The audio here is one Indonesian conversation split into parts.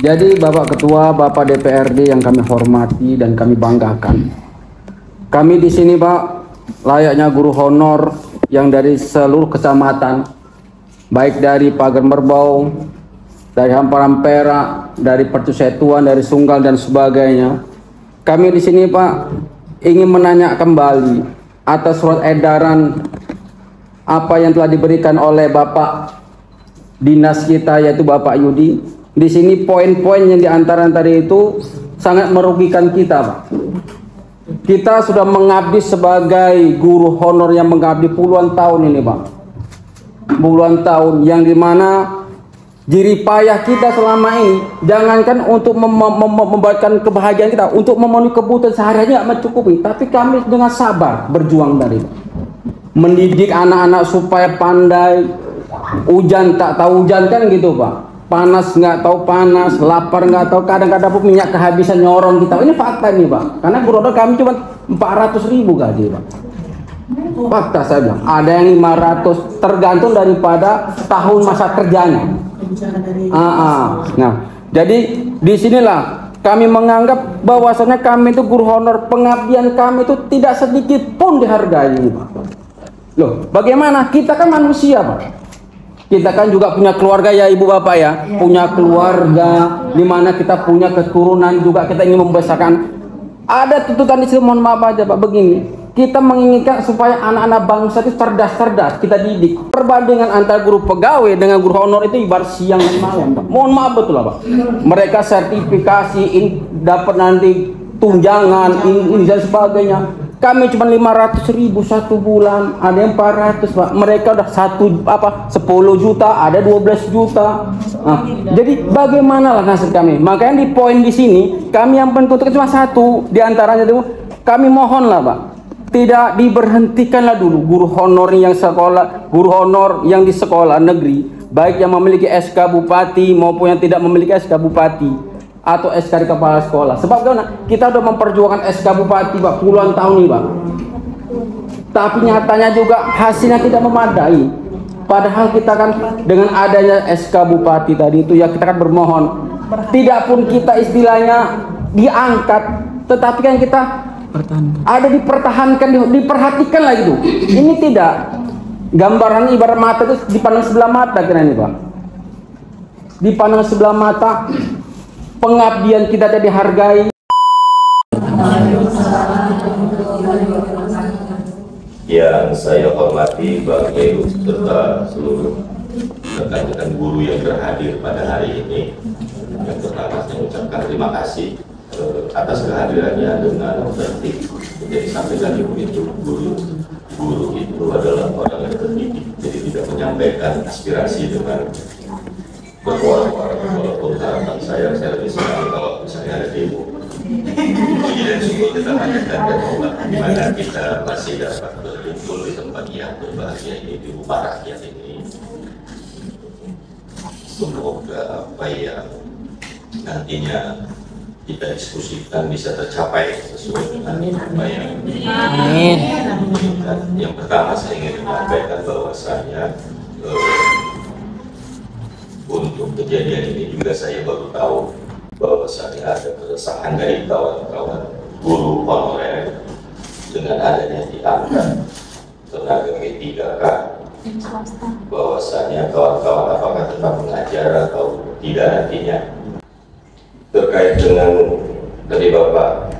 Jadi Bapak Ketua, Bapak DPRD yang kami hormati dan kami banggakan. Kami di sini Pak, layaknya guru honor yang dari seluruh kecamatan, baik dari Pagar Merbau, dari Hamparan Perak, dari Pertusetuan, dari Sunggal dan sebagainya. Kami di sini Pak ingin menanya kembali atas surat edaran apa yang telah diberikan oleh Bapak Dinas kita yaitu Bapak Yudi. Di sini poin-poin yang diantara tadi itu sangat merugikan kita, Pak. Kita sudah mengabdi sebagai guru honor yang mengabdi puluhan tahun ini, Pak. Puluhan tahun yang dimana jerih payah kita selama ini, jangankan untuk membuatkan kebahagiaan kita, untuk memenuhi kebutuhan sehari-hari nggak mencukupi, tapi kami dengan sabar berjuang dari mendidik anak-anak supaya pandai, hujan tak tahu hujan kan gitu, Pak. Panas nggak tahu panas, lapar nggak tahu, kadang-kadang pun minyak kehabisan nyorong kita. Ini fakta nih Pak, karena guru honor kami cuma 400.000 gaji Pak. Fakta saya bilang, ada yang 500 tergantung daripada tahun masa kerjanya. Nah, jadi disinilah kami menganggap bahwasannya kami itu guru honor, pengabdian kami itu tidak sedikit pun dihargai Pak. Loh, bagaimana? Kita kan manusia Pak. Kita kan juga punya keluarga ya Ibu Bapak ya, punya keluarga di mana kita punya keturunan juga kita ingin membesarkan. Ada tuntutan di sini, mohon maaf aja Pak, begini. Kita menginginkan supaya anak-anak bangsa itu cerdas-cerdas kita didik. Perbandingan antara guru pegawai dengan guru honor itu ibarat siang dan malam Pak. Mohon maaf betul lah Pak. Mereka sertifikasi, dapat nanti tunjangan, ini dan sebagainya. Kami cuma 500.000 satu bulan, ada yang 400 Pak. Mereka udah 10 juta, ada 12 juta. Nah, jadi bagaimana lah nasib kami? Makanya di poin di sini kami yang penting cuma satu di antaranya itu kami mohon lah Pak, tidak diberhentikanlah dulu guru honor yang sekolah, guru honor yang di sekolah negeri, baik yang memiliki SK Bupati maupun yang tidak memiliki SK Bupati atau SK kepala sekolah. Sebab karena kita sudah memperjuangkan SK Bupati Pak puluhan tahun nih Pak, tapi nyatanya juga hasilnya tidak memadai. Padahal kita kan dengan adanya SK Bupati tadi itu ya kita kan bermohon, tidak pun kita istilahnya diangkat, tetapi kan kita ada dipertahankan, diperhatikan lagi tuh. Ini tidak, gambaran ibarat mata itu dipandang sebelah mata kira ini Pak, dipandang sebelah mata. Pengabdian kita jadi hargai. Yang saya hormati Bapak Ibu serta seluruh rekan-rekan guru yang berhadir pada hari ini. Yang pertama saya ucapkan terima kasih atas kehadirannya dengan tertib. Jadi sampaikan Ibu itu guru itu adalah orang yang terdidik, jadi tidak menyampaikan aspirasi dengan berkuara-kuara. Walaupun harapan saya lebih senang kalau misalnya ada demo. Puji dan syukur kita panjatkan dan Allah di mana kita masih dapat berkumpul di tempat yang berbahagia ini, di rumah rakyat ini. Semoga apa yang nantinya kita diskusikan bisa tercapai sesuai dengan apa yang diinginkan. Yang pertama saya ingin menyampaikan bahwasanya untuk kejadian ini juga saya baru tahu bahwasanya ada keresahan dari kawan-kawan guru honorer dengan adanya diangkat tenaga P3K, bahwasanya kawan-kawan apakah tetap mengajar atau tidak nantinya. Terkait dengan dari Bapak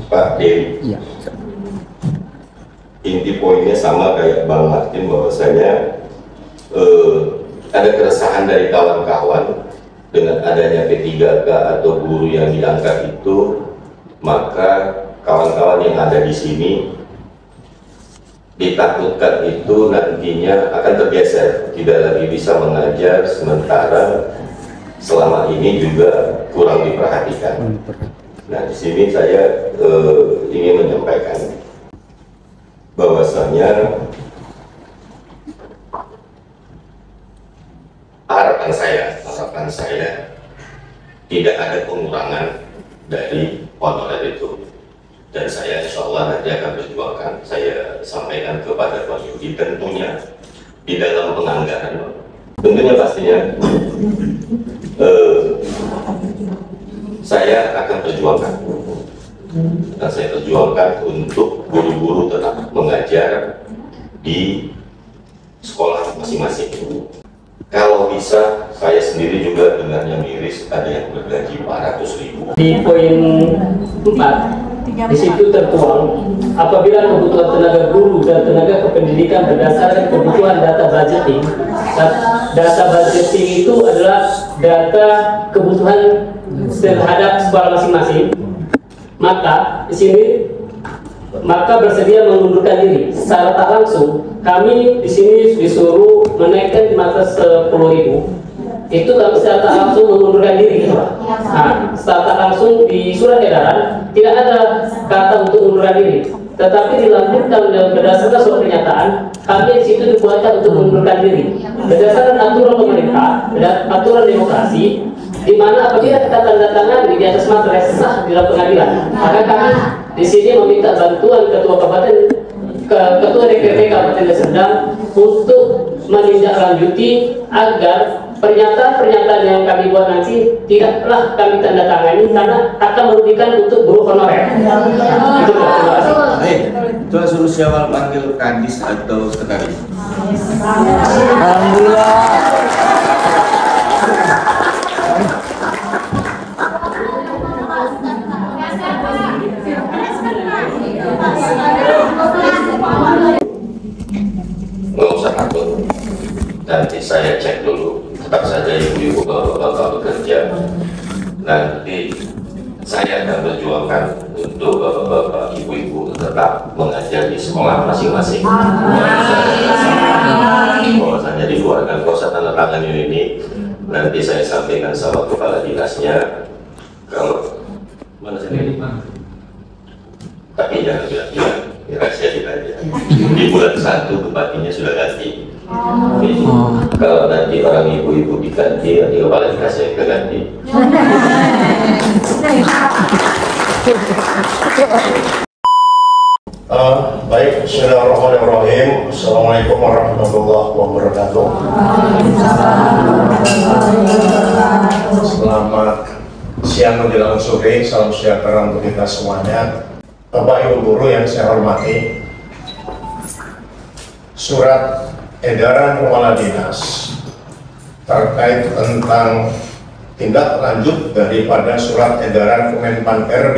Pak Dedi, ya. Inti poinnya sama kayak Bang Martin, bahwasanya ada keresahan dari kawan-kawan dengan adanya P3K atau guru yang diangkat itu, maka kawan-kawan yang ada di sini ditakutkan itu nantinya akan tergeser, tidak lagi bisa mengajar, sementara selama ini juga kurang diperhatikan. Nah, di sini saya ingin menyampaikan bahwasanya harapan saya tidak ada pengurangan dari honorer itu, dan saya insya Allah nanti akan berjuangkan. Saya sampaikan kepada Pak Yudi, tentunya di dalam penganggaran, tentunya pastinya saya akan perjuangkan, dan saya perjuangkan untuk guru-guru tetap mengajar di sekolah masing-masing. Kalau bisa, saya sendiri juga dengarnya miris, ada yang bergaji 400.000. Di poin 4, di situ tertuang, apabila kebutuhan tenaga guru dan tenaga kependidikan berdasarkan kebutuhan data budgeting. Data budgeting itu adalah data kebutuhan terhadap sekolah masing-masing. Maka di sini bersedia mengundurkan diri secara tak langsung. Kami di sini disuruh menaikkan di mata 10.000. Itu kami secara tak langsung mengundurkan diri, gitu Pak. Nah, secara tak langsung di surat edaran tidak ada kata untuk mengundurkan diri, tetapi dilanjutkan berdasarkan surat pernyataan. Kami di situ dibuatkan untuk mengundurkan diri berdasarkan aturan pemerintah dan aturan demokrasi, di mana apabila kita tanda tangan di atas materai sah di dalam pengadilan, maka kami di sini meminta bantuan ketua kabupaten, ketua DPRD Kabupaten Deli Serdang untuk menindaklanjuti agar pernyataan-pernyataan yang kami buat nanti tidaklah kami tanda tangani karena akan merugikan untuk guru honorer. Itu terima kasih. Baik, coba suruh Syawal panggil kadis atau sekretaris. Alhamdulillah. Nggak usah takut, nanti saya cek dulu, tetap saja ibu-ibu bapak-bapak bekerja. Nanti saya akan berjuangkan untuk bapak-bapak ibu-ibu tetap mengajar di sekolah masing-masing. Bahwasanya dikeluarkan kosa tanda tangan ini, nanti saya sampaikan sama kepala dinasnya. Kalau mana sendiri, tapi jangan bilang-bilang, rahasia aja. Di bulan 1 bupatinya sudah ganti. Kalau nanti orang ibu-ibu diganti, nanti kepala dinasnya kita ganti. Baik, bismillahirrahmanirrahim. Assalamualaikum warahmatullahi wabarakatuh. Selamat siang menjelang sore, salam sejahtera untuk kita semuanya. Bapak Ibu guru yang saya hormati, surat edaran kepala dinas terkait tentang tindak lanjut daripada surat edaran Kemenpan RB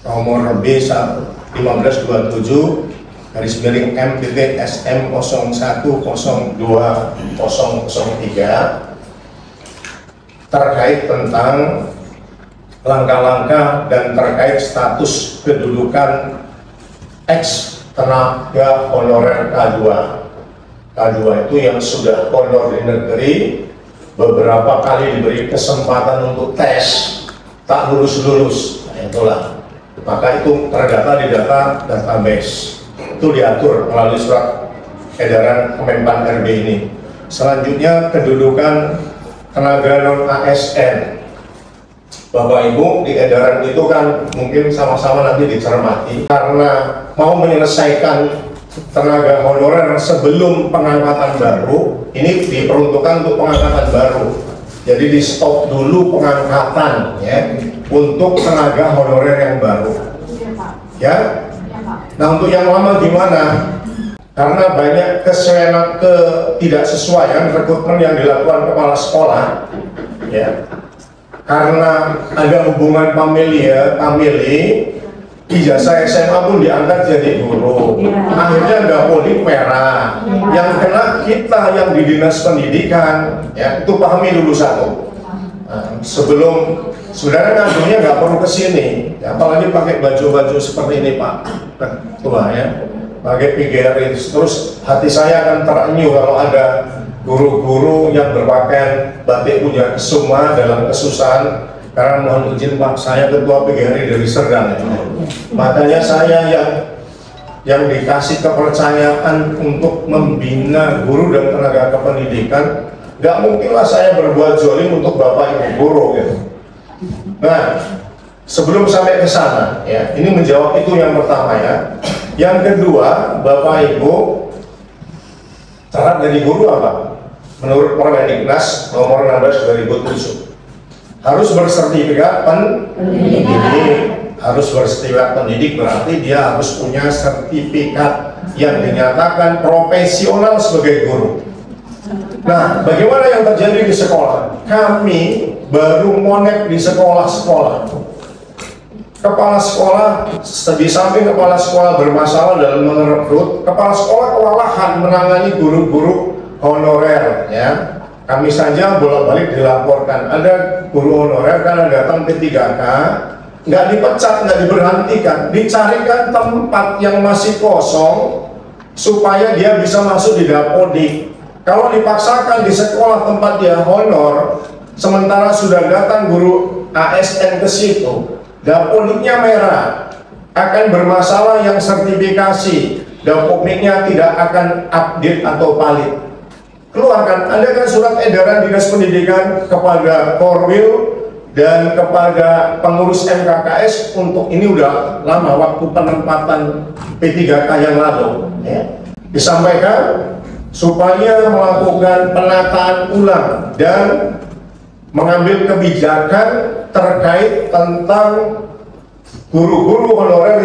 nomor B/M-SM010203 terkait tentang langkah-langkah dan terkait status kedudukan ex tenaga honorer K2. K2 itu yang sudah honor di negeri, beberapa kali diberi kesempatan untuk tes, tak lulus-lulus. Nah, itulah. Maka itu terdata di data database. Itu diatur melalui surat edaran Kemenpan RB ini. Selanjutnya kedudukan tenaga non ASN. Bapak Ibu, di edaran itu kan mungkin sama-sama nanti dicermati karena mau menyelesaikan tenaga honorer sebelum pengangkatan baru. Ini diperuntukkan untuk pengangkatan baru, jadi di stop dulu pengangkatan ya untuk tenaga honorer yang baru ya. Nah, untuk yang lama gimana? Karena banyak ketidaksesuaian rekrutmen yang dilakukan kepala sekolah ya, karena ada hubungan famili, ijazah SMA pun diangkat jadi guru. Akhirnya ada polik merah. Yang kena kita yang di dinas pendidikan, ya itu pahami dulu satu. Nah, sebelum saudara ngadunya nggak perlu kesini, ya, apalagi pakai baju-baju seperti ini Pak Ketua ya, pakai PGRI. Terus hati saya akan terenyuh kalau ada guru-guru yang berpakaian batik punya kesuma dalam kesusahan karena mohon izin Pak, saya ketua PGRI dari Serdang ya. Makanya saya yang dikasih kepercayaan untuk membina guru dan tenaga kependidikan, nggak mungkinlah saya berbuat zalim untuk Bapak Ibu guru gitu. Nah, sebelum sampai ke sana ya, ini menjawab itu yang pertama ya. Yang kedua, Bapak Ibu, syarat dari guru apa? menurut Permendiknas nomor 16/2007 harus bersertifikat pendidik. Harus bersertifikat pendidik berarti dia harus punya sertifikat yang dinyatakan profesional sebagai guru. Nah, bagaimana yang terjadi di sekolah? Kami baru monet di sekolah-sekolah. Kepala sekolah, di samping kepala sekolah bermasalah dalam merekrut, kepala sekolah kewalahan menangani guru-guru honorer, ya. Kami saja bolak-balik dilaporkan ada guru honorer karena datang P3K, nggak dipecat, nggak diberhentikan, dicarikan tempat yang masih kosong supaya dia bisa masuk di Dapodik. Kalau dipaksakan di sekolah tempat dia honor, sementara sudah datang guru ASN ke situ, Dapodiknya merah, akan bermasalah yang sertifikasi, Dapodiknya tidak akan update atau valid. Keluarkan, Anda kan surat edaran Dinas Pendidikan kepada Korwil dan kepada pengurus MKKS untuk ini udah lama waktu penempatan P3K yang lalu, ya. Disampaikan supaya melakukan penataan ulang dan mengambil kebijakan terkait tentang guru-guru honorer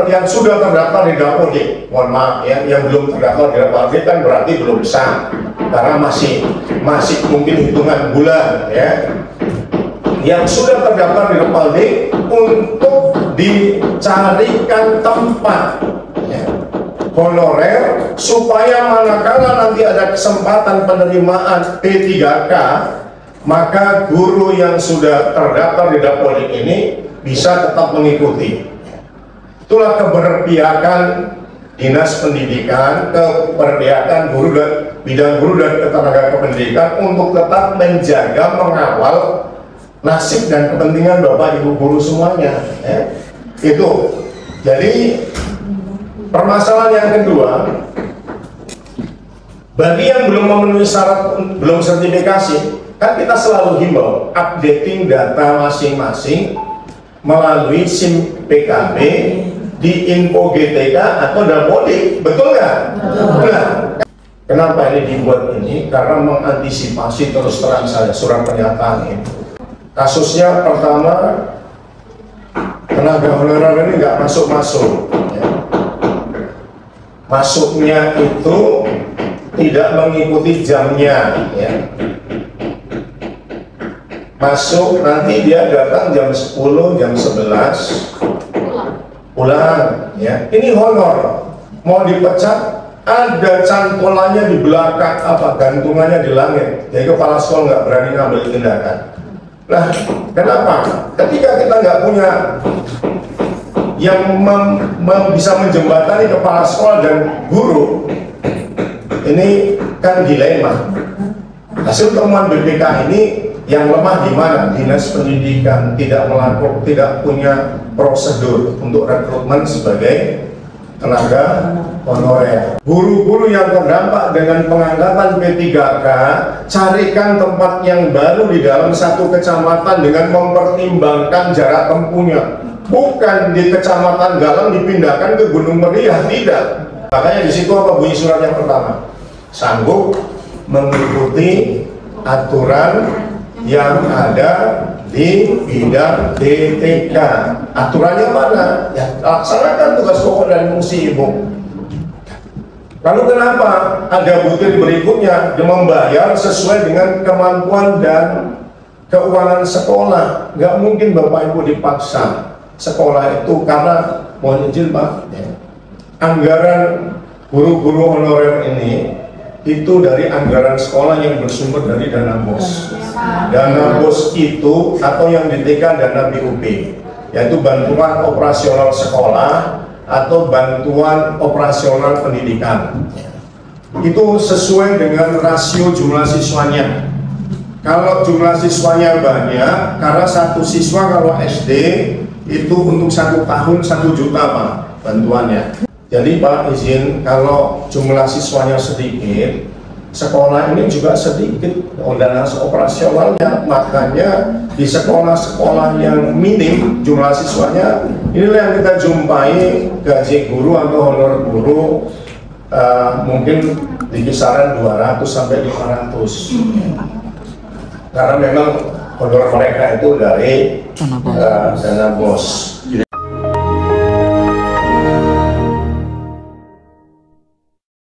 yang sudah terdaftar di Dapodik. Mohon maaf ya, yang belum terdaftar di Dapodik kan berarti belum sah karena masih mungkin hitungan bulan, ya. Yang sudah terdaftar di Dapodik untuk dicarikan tempat, ya, honorer supaya manakala nanti ada kesempatan penerimaan P3K, maka guru yang sudah terdaftar di Dapodik ini bisa tetap mengikuti. Itulah keberpihakan Dinas Pendidikan, keberpihakan guru dan bidang guru dan tenaga kependidikan untuk tetap menjaga, mengawal nasib dan kepentingan Bapak Ibu guru semuanya, ya. Itu. Jadi permasalahan yang kedua, bagi yang belum memenuhi syarat, belum sertifikasi, kan kita selalu himbau updating data masing-masing melalui SIM PKB di Info GTK atau Dapodik, betul nggak? Nah, kenapa ini dibuat ini? Karena mengantisipasi, terus terang saya surat pernyataan ini. Kasusnya pertama, tenaga honorer ini nggak masuk-masuk, ya. Masuknya itu tidak mengikuti jamnya, ya. Masuk nanti dia datang jam 10, jam 11 pulang, ya. Ini honor, mau dipecat ada cangkolannya di belakang, apa gantungannya di langit, jadi kepala sekolah nggak berani ngambil tindakan. Nah, kenapa? Ketika kita nggak punya yang bisa menjembatani kepala sekolah dan guru, ini kan dilema. Hasil temuan BPK ini yang lemah di mana? Dinas Pendidikan tidak punya prosedur untuk rekrutmen sebagai tenaga honorer. Guru-guru yang terdampak dengan pengangkatan P3K, carikan tempat yang baru di dalam satu kecamatan dengan mempertimbangkan jarak tempuhnya. Bukan di Kecamatan Galang dipindahkan ke Gunung Meriah, tidak. Makanya di situ apa bunyi surat yang pertama? Sanggup mengikuti aturan yang ada di bidang DTK. Aturannya mana? Ya, laksanakan tugas pokok dan fungsi ibu. Lalu kenapa ada butir berikutnya yang membayar sesuai dengan kemampuan dan keuangan sekolah? Nggak mungkin Bapak Ibu dipaksa sekolah itu karena, mohon izin Pak, ya, anggaran guru-guru honorer ini itu dari anggaran sekolah yang bersumber dari dana BOS. Dana BOS itu atau yang DTK dana BUP, yaitu bantuan operasional sekolah atau bantuan operasional pendidikan. Itu sesuai dengan rasio jumlah siswanya. Kalau jumlah siswanya banyak, karena satu siswa kalau SD itu untuk 1 tahun 1 juta Pak bantuannya. Jadi Pak izin, kalau jumlah siswanya sedikit, sekolah ini juga sedikit dana operasionalnya. Makanya di sekolah-sekolah yang minim jumlah siswanya, inilah yang kita jumpai gaji guru atau honor guru mungkin di kisaran 200 sampai 500. Karena memang honor mereka itu dari dana bos.